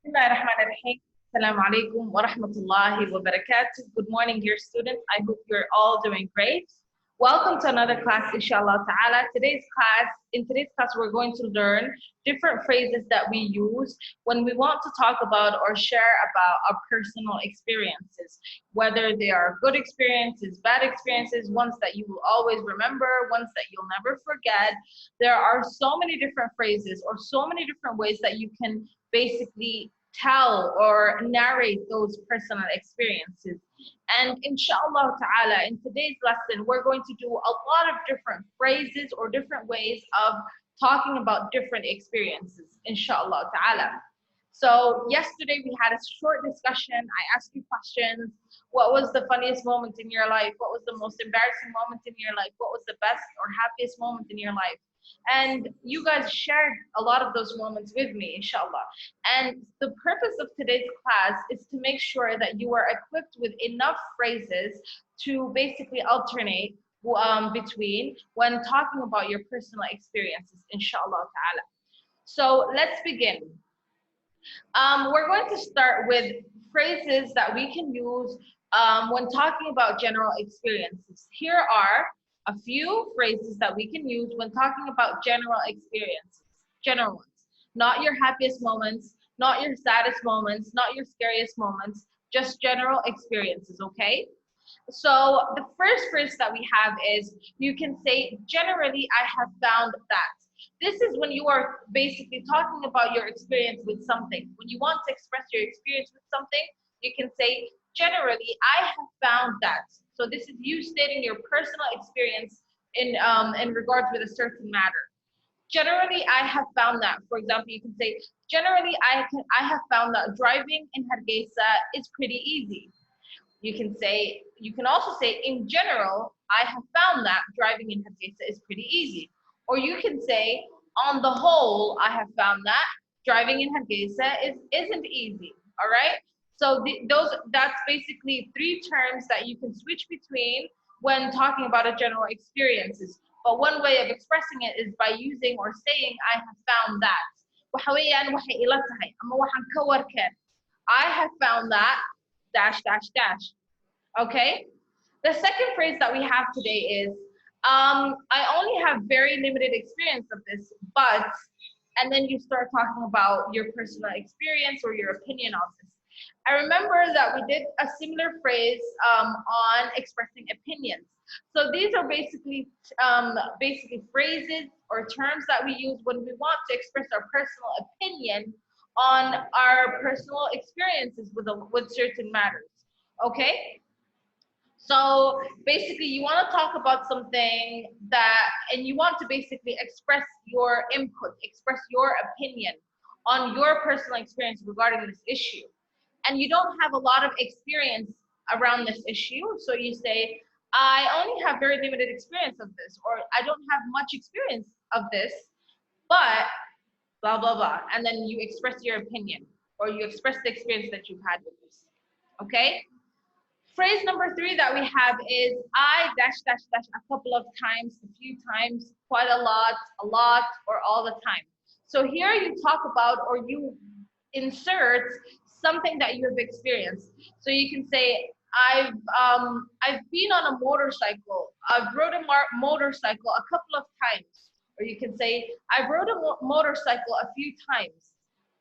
Bismillahirrahmanirrahim. Assalamu alaikum wa rahmatullahi wa barakatuh. Good morning, dear students. I hope you're all doing great. Welcome to another class, inshallah ta'ala. In today's class, we're going to learn different phrases that we use when we want to talk about or share about our personal experiences, whether they are good experiences, bad experiences, ones that you will always remember, ones that you'll never forget. There are so many different phrases or so many different ways that you can basically tell or narrate those personal experiences. And inshallah ta'ala, in today's lesson, we're going to do a lot of different phrases or different ways of talking about different experiences, inshallah ta'ala. So yesterday we had a short discussion. I asked you questions. What was the funniest moment in your life? What was the most embarrassing moment in your life? What was the best or happiest moment in your life? And you guys shared a lot of those moments with me, inshallah. And the purpose of today's class is to make sure that you are equipped with enough phrases to basically alternate between when talking about your personal experiences, inshallah ta'ala. So let's begin. We're going to start with phrases that we can use when talking about general experiences. Here are a few phrases that we can use when talking about general experiences, general ones, not your happiest moments, not your saddest moments, not your scariest moments, just general experiences, okay? So the first phrase that we have is you can say, generally, I have found that. This is when you are basically talking about your experience with something. When you want to express your experience with something, you can say, generally, I have found that. So this is you stating your personal experience in regards with a certain matter. Generally, I have found that. For example, you can say, generally, I have found that driving in Hargeisa is pretty easy. You can also say, in general, I have found that driving in Hargeisa is pretty easy. Or you can say, on the whole, I have found that driving in Hargeisa isn't easy. All right. So that's basically three terms that you can switch between when talking about a general experiences. But one way of expressing it is by using or saying, I have found that. I have found that dash dash dash. Okay. The second phrase that we have today is, I only have very limited experience of this, but, and then you start talking about your personal experience or your opinion on this. I remember that we did a similar phrase on expressing opinions. So these are basically phrases or terms that we use when we want to express our personal opinion on our personal experiences with certain matters. Okay. So basically, you want to talk about something and you want to basically express your input, express your opinion on your personal experience regarding this issue. And you don't have a lot of experience around this issue. So you say, I only have very limited experience of this, or I don't have much experience of this, but blah, blah, blah. And then you express your opinion or you express the experience that you've had with this. Okay? Phrase number three that we have is I dash dash dash a couple of times, a few times, quite a lot, or all the time. So here you talk about or you insert something that you have experienced. So you can say I've been on a motorcycle. I've rode a motorcycle a couple of times. Or you can say I've rode a motorcycle a few times.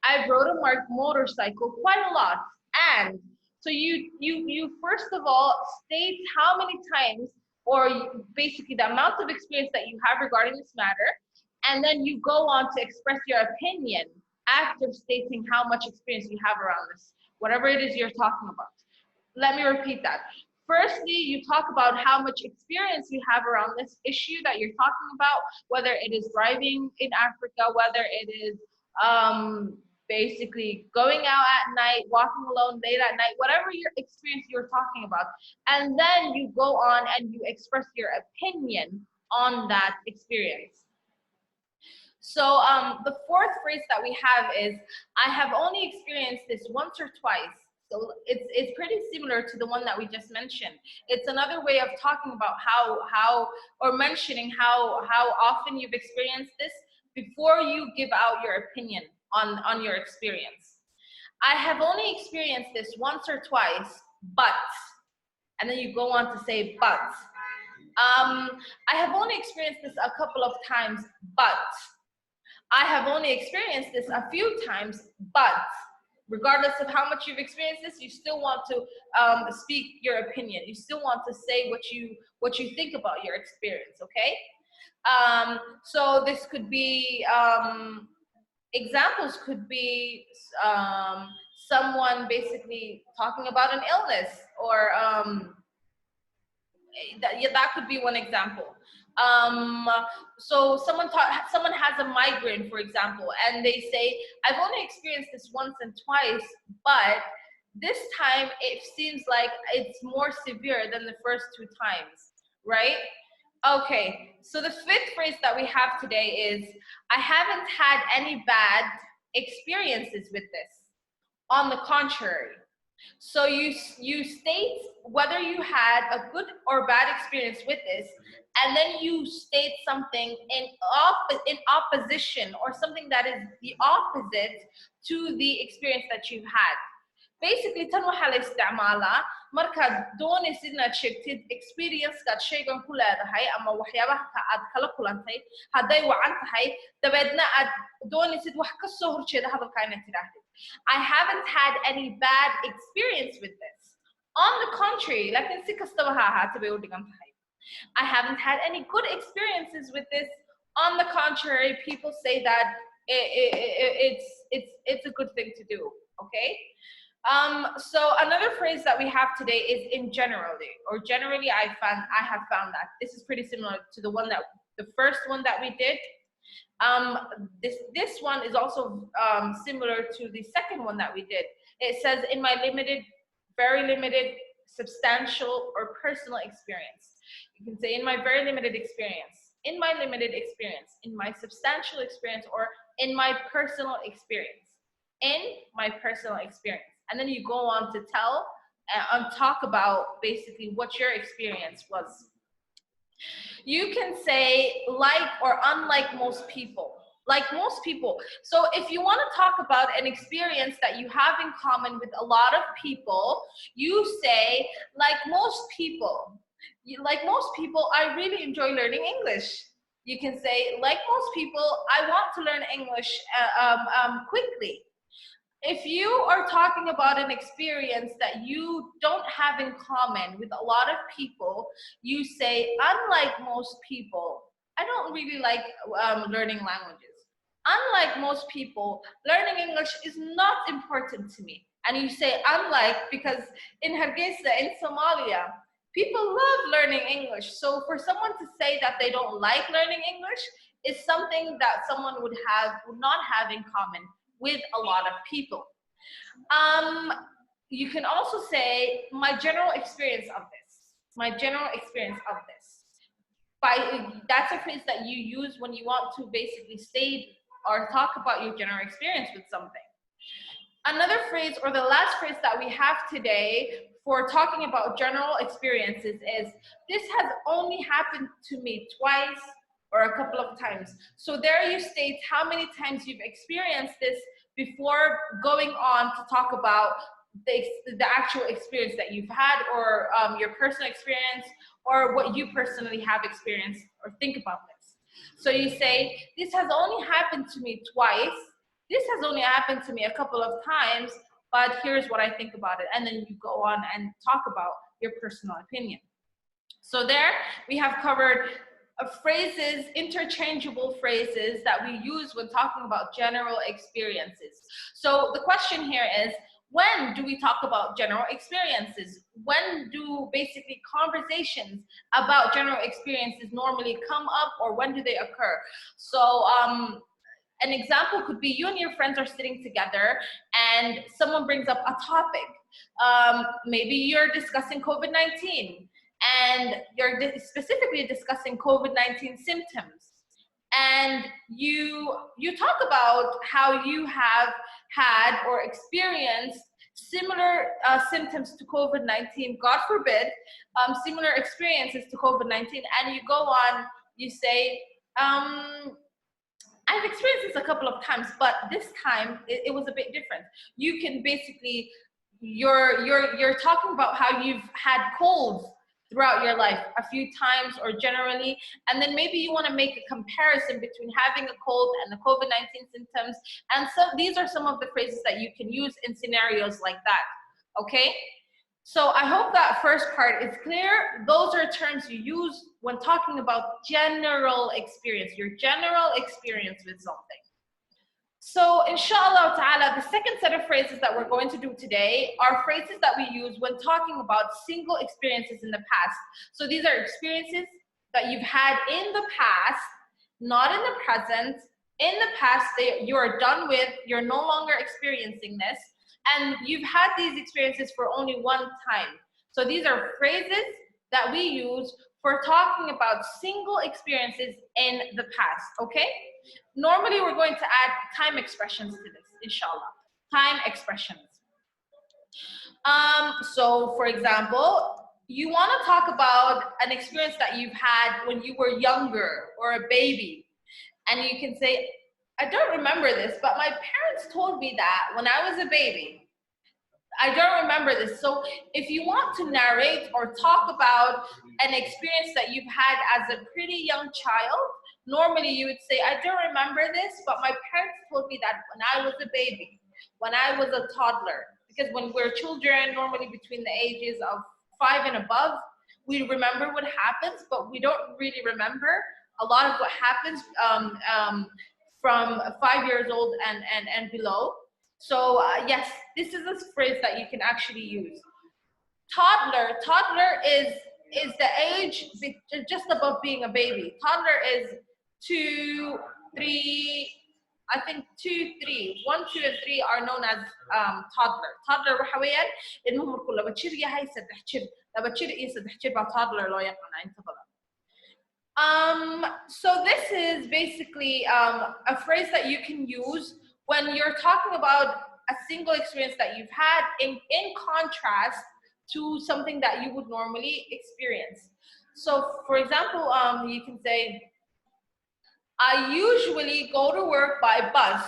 I've rode a motorcycle quite a lot. And so you first of all state how many times or basically the amount of experience that you have regarding this matter, and then you go on to express your opinion after stating how much experience you have around this, whatever it is you're talking about. Let me repeat that. Firstly, you talk about how much experience you have around this issue that you're talking about, whether it is driving in Africa, whether it is basically going out at night, walking alone late at night, whatever your experience you're talking about. And then you go on and you express your opinion on that experience. So the fourth phrase that we have is, I have only experienced this once or twice. So it's pretty similar to the one that we just mentioned. It's another way of talking about how or mentioning how often you've experienced this before you give out your opinion on your experience. I have only experienced this once or twice, but, and then you go on to say but. I have only experienced this a couple of times, but. I have only experienced this a few times, but. Regardless of how much you've experienced this, you still want to speak your opinion. You still want to say what you think about your experience, okay? So this could be, examples could be someone basically talking about an illness, or that could be one example. So someone has a migraine, for example, and they say, I've only experienced this once and twice, but this time it seems like it's more severe than the first 2 times, right? Okay, so the 5th phrase that we have today is, I haven't had any bad experiences with this. On the contrary. So you state whether you had a good or bad experience with this, and then you state something in opposition, or something that is the opposite to the experience that you've had. Basically tan waxaa la isticmaalaa markaad doonaysid inaad sheegtid experience-kaad shaygan ku leedahay ama waxyaabaha aad kala kulantay hadday wacan tahay, dabeedna aad doonaysid wax ka soo horjeeda hadalkaa inaad tidhaahdid. I haven't had any bad experience with this. On the contrary, laakiin si kastaba ha ahaatee bay u dhigan tahay. I haven't had any good experiences with this. On the contrary, people say that it's a good thing to do, okay? So another phrase that we have today is in generally, or generally I have found that. This is pretty similar to the first one that we did. This one is also similar to the second one that we did. It says, in my limited, very limited, substantial, or personal experience. You can say, in my very limited experience, in my limited experience, in my substantial experience, or in my personal experience. In my personal experience. And then you go on to talk about basically what your experience was. You can say like or unlike most people. Like most people. So if you want to talk about an experience that you have in common with a lot of people, you say, like most people. Like most people, I really enjoy learning English. You can say, like most people, I want to learn English quickly. If you are talking about an experience that you don't have in common with a lot of people, you say, unlike most people, I don't really like learning languages. Unlike most people, learning English is not important to me. And you say unlike because in Hargeisa, in Somalia, people love learning English. So for someone to say that they don't like learning English is something that someone would not have in common with a lot of people. You can also say, my general experience of this. My general experience of this. That's a phrase that you use when you want to basically state or talk about your general experience with something. Another phrase, or the last phrase that we have today for talking about general experiences is, this has only happened to me twice or a couple of times. So there you state how many times you've experienced this before going on to talk about the actual experience that you've had, or your personal experience, or what you personally have experienced or think about this. So you say, this has only happened to me twice. This has only happened to me a couple of times, but here's what I think about it. And then you go on and talk about your personal opinion. So there we have covered phrases, interchangeable phrases that we use when talking about general experiences. So the question here is, when do we talk about general experiences? When do basically conversations about general experiences normally come up, or when do they occur? So an example could be, you and your friends are sitting together and someone brings up a topic. Maybe you're discussing COVID-19 and you're specifically discussing COVID-19 symptoms. And you talk about how you have had or experienced similar symptoms to COVID-19, God forbid, similar experiences to COVID-19, and you go on, you say, I've experienced this a couple of times, but this time it was a bit different. You can basically, you're talking about how you've had colds throughout your life a few times or generally, and then maybe you want to make a comparison between having a cold and the COVID-19 symptoms. And so these are some of the phrases that you can use in scenarios like that, okay? So I hope that first part is clear. Those are terms you use when talking about general experience, your general experience with something. So inshallah ta'ala, the second set of phrases that we're going to do today are phrases that we use when talking about single experiences in the past. So these are experiences that you've had in the past, not in the present. In the past, you are done with, you're no longer experiencing this, and you've had these experiences for only one time. So these are phrases that we use for talking about single experiences in the past, okay? Normally, we're going to add time expressions to this, inshallah. Time expressions. So, for example, you want to talk about an experience that you've had when you were younger or a baby. And you can say, I don't remember this, but my parents told me that when I was a baby. I don't remember this. So if you want to narrate or talk about an experience that you've had as a pretty young child, normally you would say, I don't remember this, but my parents told me that when I was a baby, when I was a toddler. Because when we're children, normally between the ages of 5 and above, we remember what happens, but we don't really remember a lot of what happens from 5 years old and below. So yes, this is a phrase that you can actually use. Toddler is the age just above being a baby. Toddler is 2, 3, I think 2, 3. 1, 2, and 3 are known as toddler. Toddler وحويان إنهم كلها بتشير يا هاي سدحشر لا بتشير إيه سدحشر بقى toddler لا يقنع أنت بلا. So this is basically a phrase that you can use when you're talking about a single experience that you've had in contrast to something that you would normally experience. So for example, you can say, I usually go to work by bus,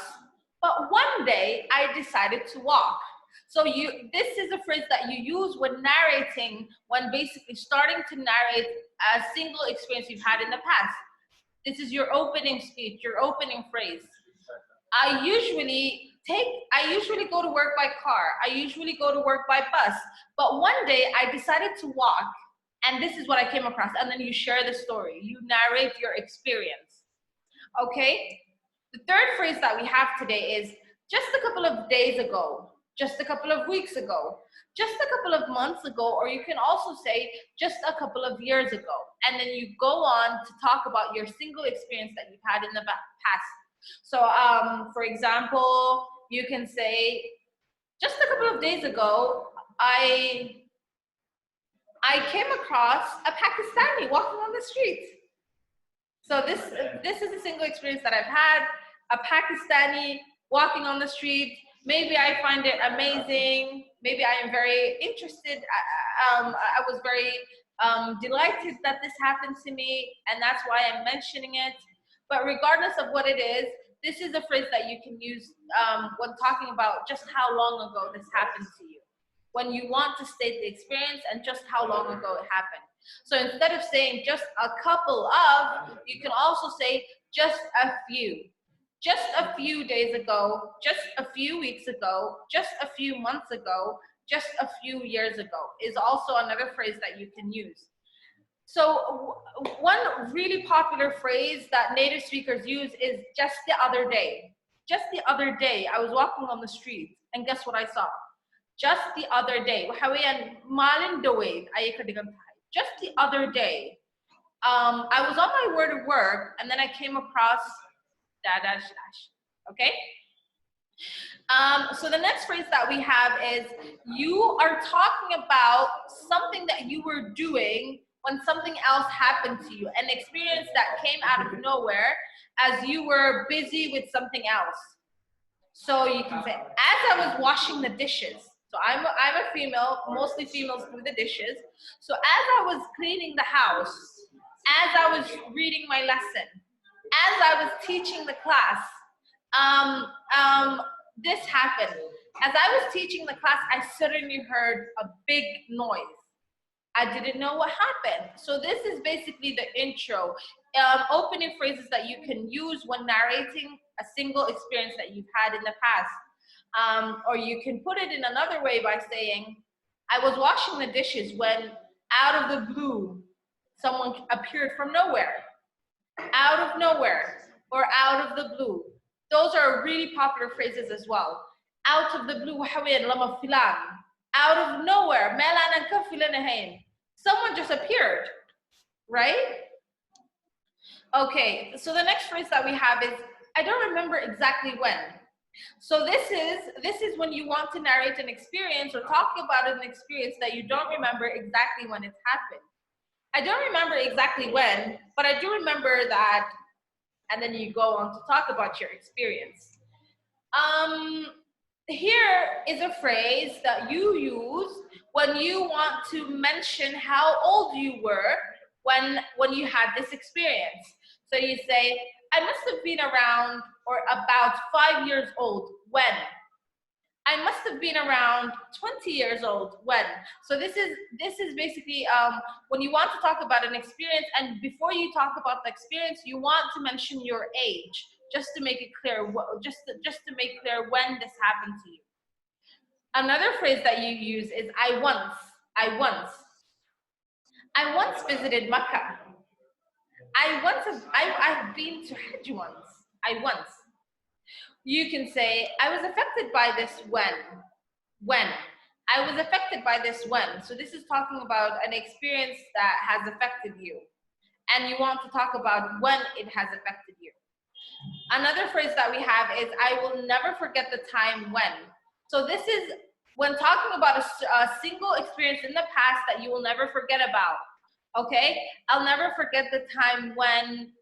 but one day I decided to walk. So this is a phrase that you use when narrating, when basically starting to narrate a single experience you've had in the past. This is your opening speech, your opening phrase. I usually go to work by car. I usually go to work by bus. But one day I decided to walk, and this is what I came across. And then you share the story. You narrate your experience. Okay? The third phrase that we have today is just a couple of days ago, just a couple of weeks ago, just a couple of months ago, or you can also say just a couple of years ago. And then you go on to talk about your single experience that you've had in the past. So for example, you can say, just a couple of days ago, I came across a Pakistani walking on the street. So this is a single experience that I've had, a Pakistani walking on the street. Maybe I find it amazing. Maybe I am very interested. I was very delighted that this happened to me, and that's why I'm mentioning it. But regardless of what it is, this is a phrase that you can use when talking about just how long ago this happened to you. When you want to state the experience and just how long ago it happened. So instead of saying just a couple of, you can also say just a few. Just a few days ago, just a few weeks ago, just a few months ago, just a few years ago is also another phrase that you can use. So one really popular phrase that native speakers use is just the other day. Just the other day, I was walking on the street and guess what I saw? Just the other day. Just the other day, I was on my way to work and then I came across dash dash. Okay? So the next phrase that we have is you are talking about something that you were doing when something else happened to you, an experience that came out of nowhere as you were busy with something else. So you can say, as I was washing the dishes. So I'm a female, mostly females do the dishes. So as I was cleaning the house, as I was reading my lesson, as I was teaching the class, this happened. As I was teaching the class, I suddenly heard a big noise. I didn't know what happened. So this is basically the intro, opening phrases that you can use when narrating a single experience that you've had in the past. Or you can put it in another way by saying, I was washing the dishes when out of the blue, someone appeared from nowhere. Out of nowhere or out of the blue. Those are really popular phrases as well. Out of the blue, out of nowhere, someone just appeared, right? Okay, so the next phrase that we have is, I don't remember exactly when. So this is when you want to narrate an experience or talk about an experience that you don't remember exactly when it happened. I don't remember exactly when, but I do remember that, and then you go on to talk about your experience. Here is a phrase that you use when you want to mention how old you were when you had this experience. So you say, I must have been around or about 5 years old when. I must have been around 20 years old when. So this is basically when you want to talk about an experience, and before you talk about the experience, you want to mention your age, just to make it clear, just to make clear when this happened to you. Another phrase that you use is I once visited Makkah. I've been to Hajj once. I once. You can say, I was affected by this when. I was affected by this when. So this is talking about an experience that has affected you. And you want to talk about when it has affected you. Another phrase that we have is, I will never forget the time when. So this is when talking about a single experience in the past that you will never forget about. Okay? I'll never forget the time when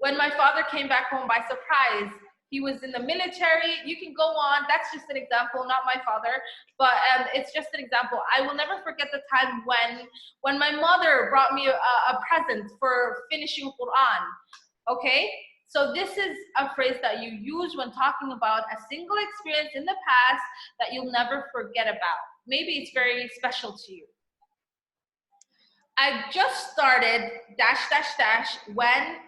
my father came back home by surprise. He was in the military. You can go on. That's just an example, not my father, but it's just an example. I will never forget the time when my mother brought me a present for finishing Quran. Okay? So this is a phrase that you use when talking about a single experience in the past that you'll never forget about. Maybe it's very special to you. I just started dash dash dash when.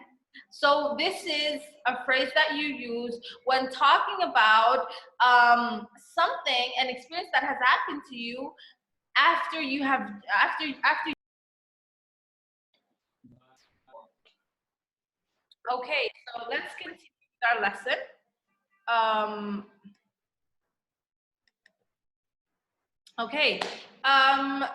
So this is a phrase that you use when talking about something, an experience that has happened to you after you have Okay, so let's continue with our lesson. Okay,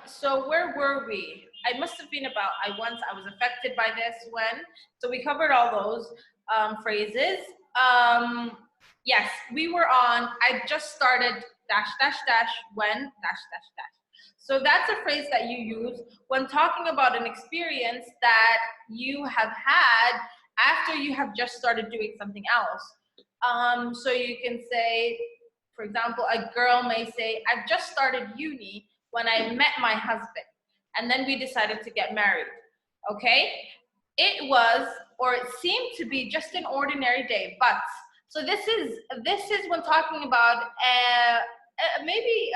so where were we? I must have been about, I was affected by this when. So we covered all those phrases. Yes, we were on, I just started dash, dash, dash, when, dash, dash, dash. So that's a phrase that you use when talking about an experience that you have had after you have just started doing something else. So you can say, for example, a girl may say, I've just started uni when I met my husband, and then we decided to get married. Okay? It was, or it seemed to be, just an ordinary day, but so this is when talking about maybe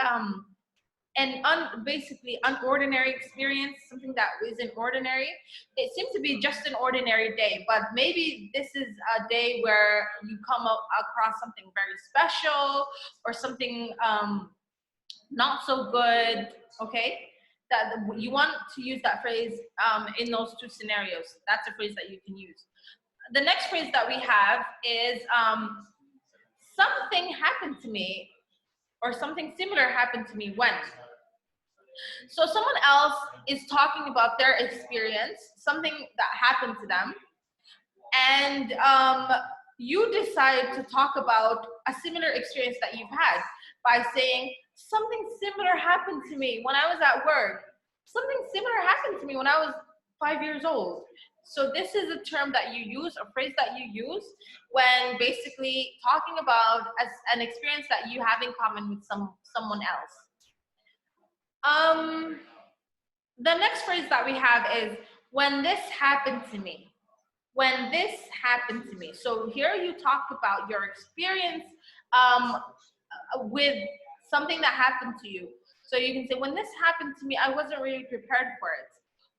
basically unordinary experience, something that isn't ordinary. It seems to be just an ordinary day, but maybe this is a day where you come across something very special or something not so good. Okay, that you want to use that phrase in those two scenarios. That's a phrase that you can use. The next phrase that we have is something happened to me, or something similar happened to me when. So someone else is talking about their experience, something that happened to them, and you decide to talk about a similar experience that you've had by saying, something similar happened to me when I was at work. Something similar happened to me when I was 5 years old. So this is a term that you use, a phrase that you use when basically talking about an experience that you have in common with someone else. The next phrase that we have is, when this happened to me. when this happened to me. So here you talk about your experience with something that happened to you. So you can say, when this happened to me, I wasn't really prepared for it.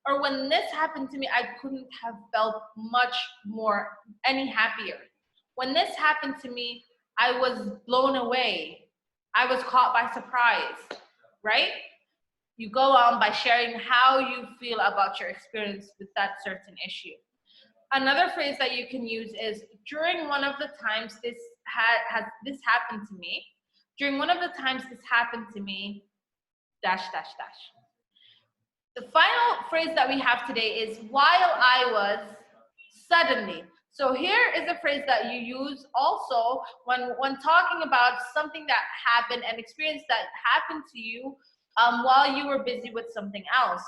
Or when this happened to me, I couldn't have felt much more, any happier. When this happened to me, I was blown away. I was caught by surprise, right? You go on by sharing how you feel about your experience with that certain issue. Another phrase that you can use is, during one of the times this happened to me. During one of the times this happened to me, dash, dash, dash. The final phrase that we have today is, while I was suddenly. So here is a phrase that you use also when talking about something that happened, an experience that happened to you while you were busy with something else.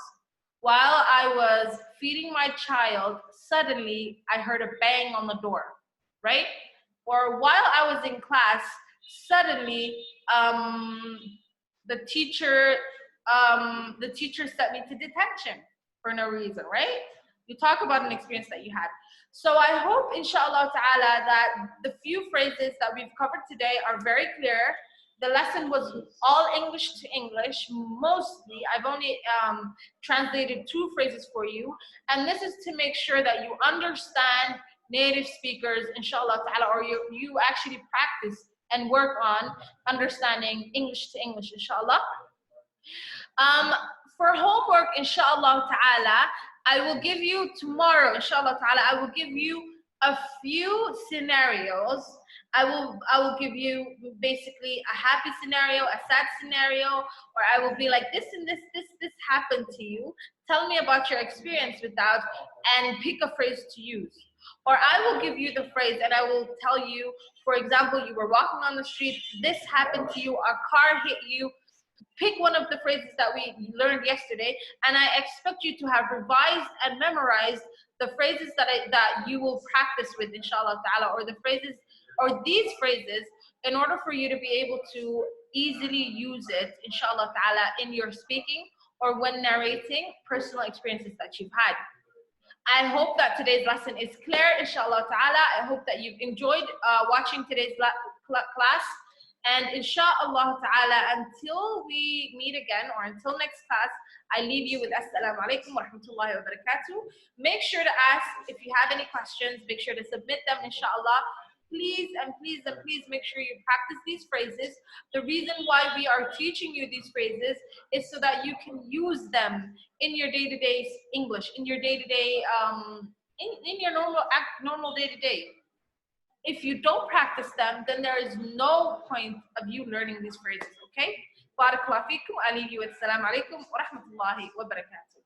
While I was feeding my child, suddenly I heard a bang on the door, right? Or while I was in class, suddenly the teacher sent me to detention for no reason, right? You talk about an experience that you had. So I hope, inshallah ta'ala, that the few phrases that we've covered today are very clear. The lesson was all English to English, mostly. I've only translated 2 phrases for you. And this is to make sure that you understand native speakers, inshallah ta'ala, or you actually practice and work on understanding English to English, inshallah. For homework, inshallah ta'ala, I will give you tomorrow, inshallah ta'ala, I will give you a few scenarios. I will give you basically a happy scenario, a sad scenario, or I will be like, this and this happened to you. Tell me about your experience with that and pick a phrase to use. Or I will give you the phrase and I will tell you, for example, you were walking on the street, this happened to you, a car hit you. Pick one of the phrases that we learned yesterday, and I expect you to have revised and memorized the phrases that you will practice with, inshallah ta'ala, or the phrases, or these phrases, in order for you to be able to easily use it, inshallah ta'ala, in your speaking or when narrating personal experiences that you've had. I hope that today's lesson is clear, inshallah ta'ala. I hope that you've enjoyed watching today's class. And inshallah ta'ala, until we meet again, or until next class, I leave you with assalamu alaikum wa rahmatullahi wa barakatuh. Make sure to ask if you have any questions, make sure to submit them, inshallah. Please and please and please make sure you practice these phrases. The reason why we are teaching you these phrases is so that you can use them in your day-to-day English, in your day-to-day, in your normal day-to-day. If you don't practice them, then there is no point of you learning these phrases, okay? Barakallahu feekum. I leave you with assalamu alaikum wa rahmatullahi wa barakatuh.